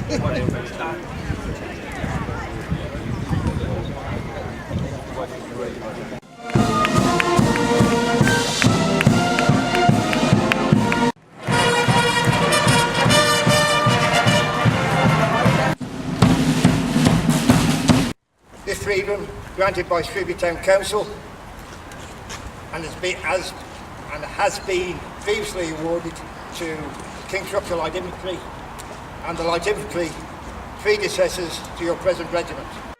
This freedom, granted by Shrewsbury Town Council and has been previously awarded to King's Shropshire Light Infantry and the Light Infantry predecessors to your present regiment.